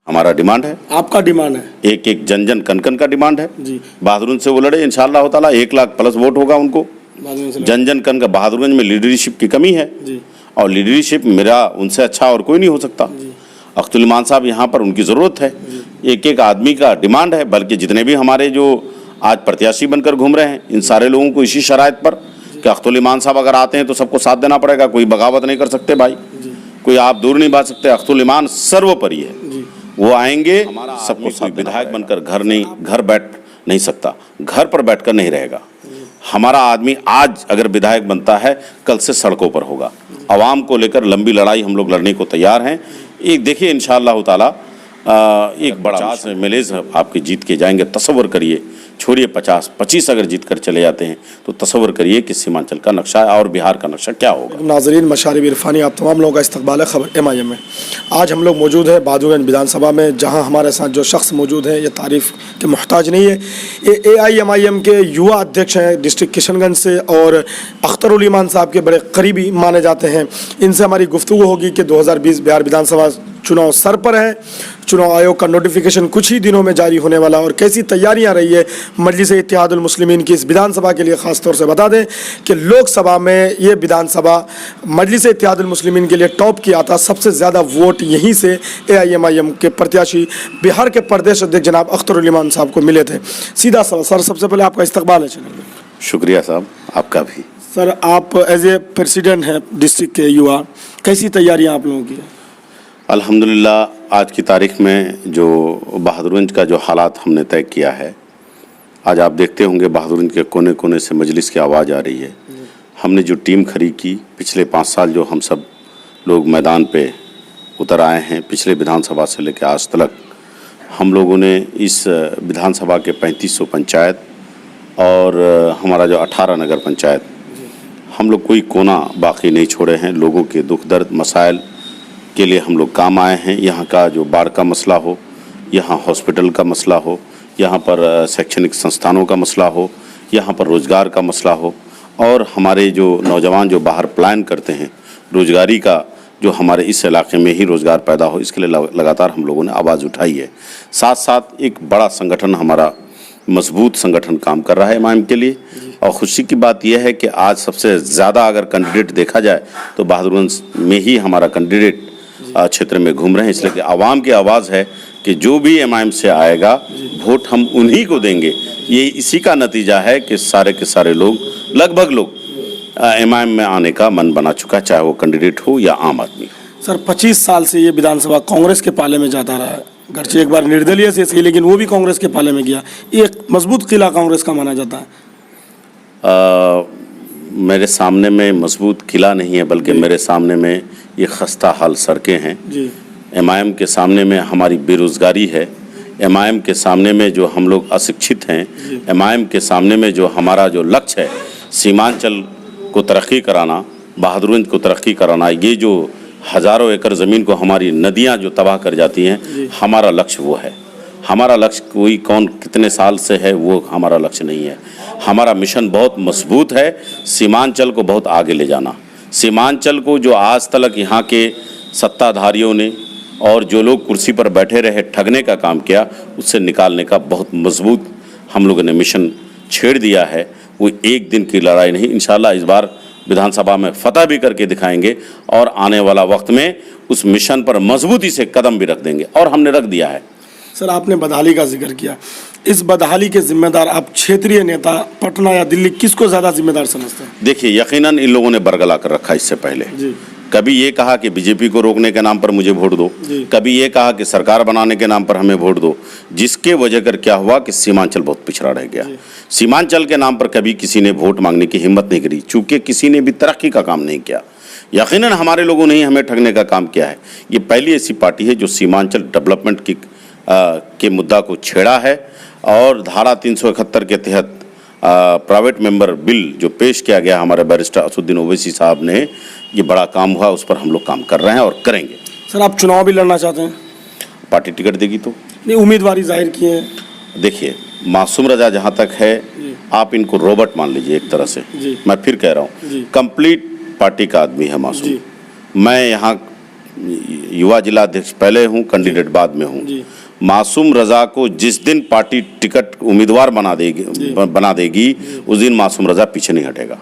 हमारा डिमांड है, आपका डिमांड है एक एक जन जन कन कन का डिमांड है जी। बहादुरगंज से वो लड़े, इंशाअल्लाह ताला 1 लाख प्लस वोट होगा उनको। बहादुरगंज से जन जन कन का बहादुरगंज में लीडरशिप की कमी है जी और लीडरशिप मेरा उनसे अच्छा और कोई नहीं हो सकता। अख्तुल ईमान साहब यहाँ पर उनकी ज़रूरत है, एक एक आदमी का डिमांड है। बल्कि जितने भी हमारे जो आज प्रत्याशी बनकर घूम रहे हैं, इन सारे लोगों को इसी शराइत पर कि अख्तुल ईमान साहब अगर आते हैं तो सबको साथ देना पड़ेगा, कोई बगावत नहीं कर सकते भाई, कोई आप दूर नहीं भाग सकते। अख्तुल ईमान सर्वोपरि है, वो आएंगे सबको साथ। विधायक बनकर घर बैठ नहीं सकता, घर पर बैठकर नहीं रहेगा। हमारा आदमी आज अगर विधायक बनता है, कल से सड़कों पर होगा। आवाम को लेकर लंबी लड़ाई हम लोग लड़ने को तैयार हैं। एक देखिए इंशाअल्लाह ताला एक बड़ा 50 MLAs आपके जीत के जाएंगे। तसव्वुर करिए, छोड़िए 50-25 अगर जीत कर चले जाते हैं तो तसव्वुर करिए कि सीमांचल का नक्शा और बिहार का नक्शा क्या होगा। नाज़रीन, मशारिब इरफानी आप तमाम लोगों का इस्तकबाल है खबर MIM में। आज हम लोग मौजूद हैं बहादुरगंज विधानसभा में, जहां हमारे साथ जो शख्स मौजूद है ये तारीफ़ के मोहताज नहीं है। ये AIMIM के युवा अध्यक्ष हैं डिस्ट्रिक्ट किशनगंज से और अख्तरुल ईमान साहब के बड़े करीबी माने जाते हैं। इनसे हमारी गुफ्तगू होगी कि 2020 बिहार विधानसभा चुनाव सर पर है, चुनाव आयोग का नोटिफिकेशन कुछ ही दिनों में जारी होने वाला और कैसी तैयारियां रही है मजलिस इत्तेहादुल मुस्लिमीन की इस विधानसभा के लिए। ख़ास तौर से बता दें कि लोकसभा में ये विधानसभा मजलिस इत्तेहादुल मुस्लिमीन के लिए टॉप किया था। सबसे ज़्यादा वोट यहीं से AIMIM के प्रत्याशी बिहार के प्रदेश अध्यक्ष जनाब अख्तरुल ईमान साहब को मिले थे। सीधा सर, सबसे पहले आपका इस्तकबाल है चैनल में। शुक्रिया साहब, आपका भी। सर, आप एज ए प्रेसिडेंट हैं डिस्ट्रिक्ट के युवा, कैसी तैयारियाँ आप लोगों की हैं? अल्हम्दुलिल्लाह आज की तारीख़ में जो बहादुरगंज का जो हालात हमने तय किया है, आज आप देखते होंगे बहादुरगंज के कोने कोने से मजलिस की आवाज़ आ रही है। हमने जो टीम खड़ी की, पिछले 5 साल जो हम सब लोग मैदान पे उतर आए हैं, पिछले विधानसभा से लेकर आज तक हम लोगों ने इस विधानसभा के 3500 पंचायत और हमारा जो 18 नगर पंचायत, हम लोग कोई कोना बाकी नहीं छोड़े हैं। लोगों के दुख दर्द मसाइल के लिए हम लोग काम आए हैं। यहाँ का जो बाढ़ का मसला हो, यहाँ हॉस्पिटल का मसला हो, यहाँ पर शैक्षणिक संस्थानों का मसला हो, यहाँ पर रोज़गार का मसला हो और हमारे जो नौजवान जो बाहर प्लान करते हैं रोज़गारी का, जो हमारे इस इलाके में ही रोज़गार पैदा हो, इसके लिए लगातार हम लोगों ने आवाज़ उठाई है। साथ साथ एक बड़ा संगठन, हमारा मजबूत संगठन काम कर रहा है MIM के लिए। और खुशी की बात यह है कि आज सबसे ज़्यादा अगर कैंडिडेट देखा जाए तो बहादुरगंज में ही हमारा कैंडिडेट क्षेत्र में घूम रहे हैं। इसलिए कि आवाम की आवाज़ है कि जो भी MIM से आएगा वोट हम उन्हीं को देंगे। ये इसी का नतीजा है कि सारे के सारे लोग, लगभग लोग MIM में आने का मन बना चुका, चाहे वो कैंडिडेट हो या आम आदमी हो। सर, 25 साल से ये विधानसभा कांग्रेस के पाले में जाता रहा है। घरचे एक बार निर्दलीय से सही, लेकिन वो भी कांग्रेस के पाले में गया। एक मजबूत किला कांग्रेस का माना जाता है। मेरे सामने में मजबूत किला नहीं है, बल्कि मेरे सामने में ये खस्ता हाल सड़कें हैं जी। MIM के सामने में हमारी बेरोज़गारी है। MIM के सामने में जो हम लोग अशिक्षित हैं। MIM के सामने में जो हमारा जो लक्ष्य है सीमांचल को तरक्की कराना, बहादुरगंज को तरक्की कराना, ये जो हज़ारों एकड़ ज़मीन को हमारी नदियाँ जो तबाह कर जाती हैं, हमारा लक्ष्य वो है। हमारा लक्ष्य कोई कौन कितने साल से है वो हमारा लक्ष्य नहीं है। हमारा मिशन बहुत मजबूत है, सीमांचल को बहुत आगे ले जाना। सीमांचल को जो आज तक यहाँ के सत्ताधारियों ने और जो लोग कुर्सी पर बैठे रहे ठगने का काम किया, उससे निकालने का बहुत मजबूत हम लोगों ने मिशन छेड़ दिया है। वो एक दिन की लड़ाई नहीं, इंशाल्लाह इस बार विधानसभा में फतह भी करके दिखाएंगे और आने वाला वक्त में उस मिशन पर मजबूती से कदम भी रख देंगे और हमने रख दिया है। सर, आपने बदहाली का जिक्र किया। इस बदहाली के जिम्मेदार आप क्षेत्रीय नेता पटना या दिल्ली किसको ज़्यादा जिम्मेदार समझते हैं? देखिए, यकीनन इन लोगों ने बरगला कर रखा इससे पहले जी। कभी ये कहा कि बीजेपी को रोकने के नाम पर मुझे वोट दो, कभी ये कहा कि सरकार बनाने के नाम पर हमें वोट दो, जिसके वजह कर क्या हुआ कि सीमांचल बहुत पिछड़ा रह गया। सीमांचल के नाम पर कभी किसी ने वोट मांगने की हिम्मत नहीं करी, चूँकि किसी ने भी तरक्की का काम नहीं किया। यकीनन हमारे लोगों ने ही हमें ठगने का काम किया है। ये पहली ऐसी पार्टी है जो सीमांचल डेवलपमेंट की के मुद्दा को छेड़ा है और धारा 371 के तहत प्राइवेट मेंबर बिल जो पेश किया गया हमारे बैरिस्टर असदुद्दीन ओवैसी साहब ने, ये बड़ा काम हुआ, उस पर हम लोग काम कर रहे हैं और करेंगे। सर, आप चुनाव भी लड़ना चाहते हैं? पार्टी टिकट देगी तो नहीं, उम्मीदवारी जाहिर की है। देखिए, मासूम रजा जहाँ तक है, आप इनको रोबोट मान लीजिए एक तरह से। मैं फिर कह रहा हूँ, कंप्लीट पार्टी का आदमी है मासूम। मैं यहाँ युवा जिला अध्यक्ष पहले हूँ, कैंडिडेट बाद में हूँ। मासूम रजा को जिस दिन पार्टी टिकट उम्मीदवार बना देगी उस दिन मासूम रजा पीछे नहीं हटेगा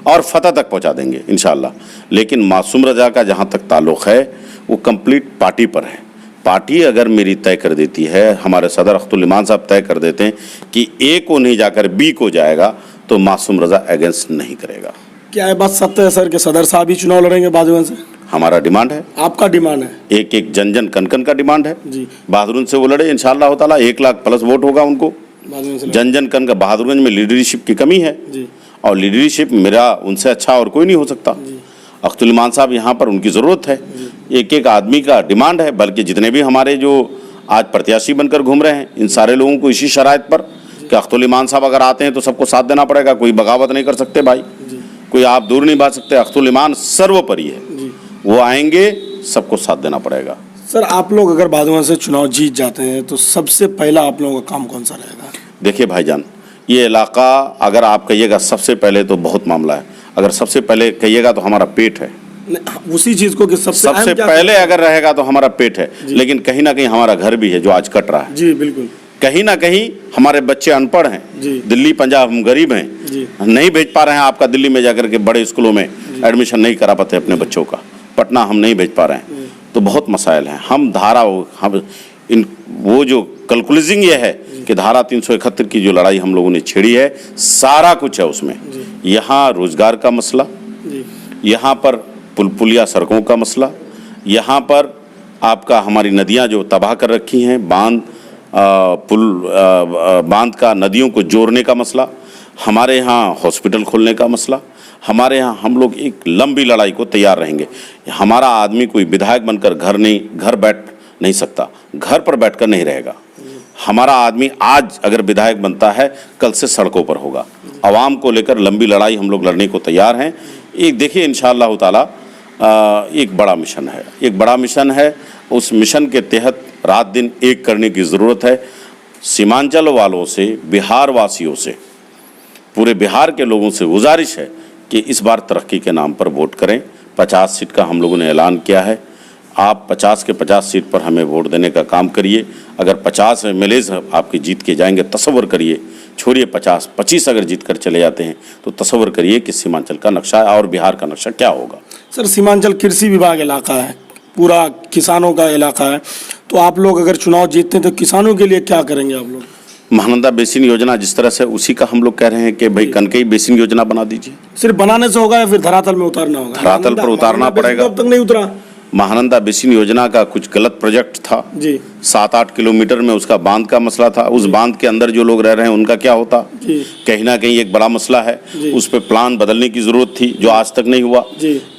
और फतह तक पहुंचा देंगे इंशाल्लाह। लेकिन मासूम रजा का जहां तक ताल्लुक है वो कंप्लीट पार्टी पर है। पार्टी अगर मेरी तय कर देती है, हमारे सदर अख्तुल इमान साहब तय कर देते हैं कि ए को नहीं जाकर बी को जाएगा, तो मासूम रजा अगेंस्ट नहीं करेगा। क्या ये बात सत्य है सर कि सदर साहब ही चुनाव लड़ेंगे बहादुरगंज से? हमारा डिमांड है। आपका डिमांड है? एक एक जन जन कन कन का डिमांड है जी। बहादुरगंज से वो लड़े इंशाल्लाह ताला। 1 लाख प्लस वोट होगा उनको। जन जन कन का बहादुरगंज में लीडरशिप की कमी है जी। और लीडरशिप मेरा उनसे अच्छा और कोई नहीं हो सकता। अख्तुल इमान साहब यहाँ पर उनकी ज़रूरत है। एक एक आदमी का डिमांड है, बल्कि जितने भी हमारे जो आज प्रत्याशी बनकर घूम रहे हैं, इन सारे लोगों को इसी शराइत पर कि अख्तुल इमान साहब अगर आते हैं तो सबको साथ देना पड़ेगा। कोई बगावत नहीं कर सकते भाई, कोई आप दूर नहीं भाग सकते। अख्तुल इमान सर्वोपरि है, वो आएंगे, सबको साथ देना पड़ेगा। सर आप लोग अगर बहादुरगंज से चुनाव जीत जाते हैं तो सबसे पहला आप लोगों का काम कौन सा रहेगा? देखिए भाईजान, ये इलाका अगर आप कहिएगा सबसे पहले तो बहुत मामला है। अगर सबसे पहले कहिएगा तो हमारा पेट है। उसी चीज को कि सबसे पहले अगर रहेगा तो हमारा पेट है, लेकिन कहीं ना कहीं हमारा घर भी है जो आज कट रहा है। जी बिल्कुल। कहीं ना कहीं हमारे बच्चे अनपढ़ हैं, दिल्ली पंजाब हम गरीब हैं, नहीं भेज पा रहे हैं आपका दिल्ली में जाकर के बड़े स्कूलों में एडमिशन नहीं करा पाते अपने बच्चों का। पटना हम नहीं भेज पा रहे हैं, तो बहुत मसाइल हैं। हम वो जो कैलकुलेटिंग ये है कि धारा 371 की जो लड़ाई हम लोगों ने छेड़ी है, सारा कुछ है उसमें। यहाँ रोजगार का मसला, यहाँ पर पुलिया सड़कों का मसला, यहाँ पर आपका हमारी नदियाँ जो तबाह कर रखी हैं, बांध का नदियों को जोड़ने का मसला, हमारे यहाँ हॉस्पिटल खोलने का मसला, हमारे यहाँ हम लोग एक लंबी लड़ाई को तैयार रहेंगे। हमारा आदमी कोई विधायक बनकर घर बैठ नहीं सकता, घर पर बैठकर नहीं रहेगा। हमारा आदमी आज अगर विधायक बनता है, कल से सड़कों पर होगा। आवाम को लेकर लंबी लड़ाई हम लोग लड़ने को तैयार हैं। एक देखिए इंशाअल्लाह ताला एक बड़ा मिशन है। उस मिशन के तहत रात दिन एक करने की ज़रूरत है। सीमांचल वालों से, बिहार वासियों से, पूरे बिहार के लोगों से गुजारिश है कि इस बार तरक्की के नाम पर वोट करें। 50 सीट का हम लोगों ने ऐलान किया है। आप 50 के 50 सीट पर हमें वोट देने का काम करिए। अगर 50 MLAs आपके जीत के जाएंगे, तसव्वुर करिए, छोड़िए 50-25 अगर जीत कर चले जाते हैं तो तसव्वुर करिए कि सीमांचल का नक्शा और बिहार का नक्शा क्या होगा। सर सीमांचल कृषि विभाग इलाका है, पूरा किसानों का इलाका है, तो आप लोग अगर चुनाव जीतते हैं तो किसानों के लिए क्या करेंगे आप लोग? महानंदा बेसिन योजना जिस तरह से, उसी का हम लोग कह रहे हैं कि भाई कनकई बेसिन योजना बना दीजिए। सिर्फ बनाने से होगा या फिर धरातल में उतारना होगा? धरातल पर उतारना पड़ेगा। अब तक नहीं उतरा। महानंदा बेसिन योजना का कुछ गलत प्रोजेक्ट था जी। 7-8 किलोमीटर में उसका बांध का मसला था। उस बांध के अंदर जो लोग रह रहे हैं उनका क्या होता? कहीं ना कहीं एक बड़ा मसला है। उस पर प्लान बदलने की जरूरत थी, जो आज तक नहीं हुआ।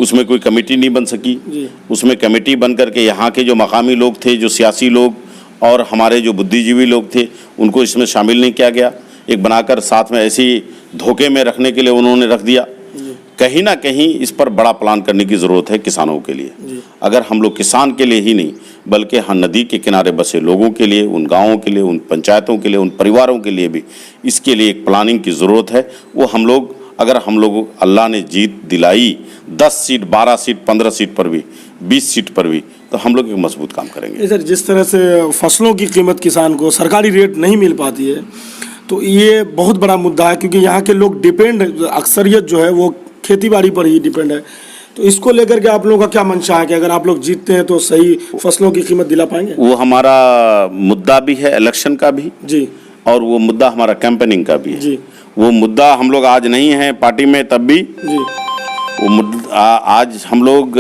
उसमें कोई कमेटी नहीं बन सकी। उसमें कमेटी बन करके यहाँ के जो मकामी लोग थे, जो सियासी लोग और हमारे जो बुद्धिजीवी लोग थे, उनको इसमें शामिल नहीं किया गया। एक बनाकर साथ में ऐसे ही धोखे में रखने के लिए उन्होंने रख दिया। कहीं ना कहीं इस पर बड़ा प्लान करने की ज़रूरत है किसानों के लिए। अगर हम लोग किसान के लिए ही नहीं, बल्कि हाँ नदी के किनारे बसे लोगों के लिए, उन गाँवों के लिए, उन पंचायतों के लिए, उन परिवारों के लिए भी इसके लिए एक प्लानिंग की ज़रूरत है। वो हम लोग, अगर हम लोग अल्लाह ने जीत दिलाई 10 सीट, 12 सीट, 15 सीट पर भी, 20 सीट पर भी, तो हम लोग एक मजबूत काम करेंगे। सर जिस तरह से फसलों की कीमत किसान को सरकारी रेट नहीं मिल पाती है, तो ये बहुत बड़ा मुद्दा है, क्योंकि यहाँ के लोग डिपेंड, अक्सरियत जो है वो खेती बाड़ी पर ही डिपेंड है। तो इसको लेकर के आप लोगों का क्या मंशा है कि अगर आप लोग जीतते हैं तो सही फसलों की कीमत दिला पाएंगे? वो हमारा मुद्दा भी है इलेक्शन का भी जी, और वो मुद्दा हमारा कैंपेनिंग का भी है जी। वो मुद्दा हम लोग आज नहीं है पार्टी में तब भी जी, वो मुद्दा आज हम लोग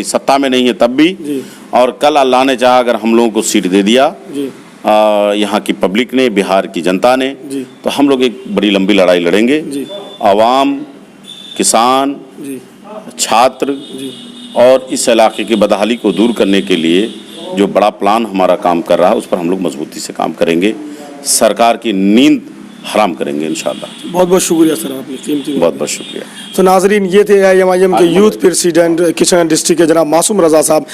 सत्ता में नहीं है तब भी जी। और कल अल्लाह ने चाहा अगर हम लोगों को सीट दे दिया जी, यहाँ की पब्लिक ने, बिहार की जनता ने, जी। तो हम लोग एक बड़ी लंबी लड़ाई लड़ेंगे। जी। आवाम, किसान, जी, छात्र जी। और इस इलाके की बदहाली को दूर करने के लिए जो बड़ा प्लान हमारा काम कर रहा है, उस पर हम लोग मजबूती से काम करेंगे। सरकार की नींद हराम करेंगे इंशाल्लाह। बहुत बहुत शुक्रिया सर, आपने कीमती। बहुत बहुत शुक्रिया। तो नाजरीन, ये थे AIMIM के यूथ प्रेसिडेंट किशनगंज डिस्ट्रिक्ट के जनाब मासूम रजा साहब।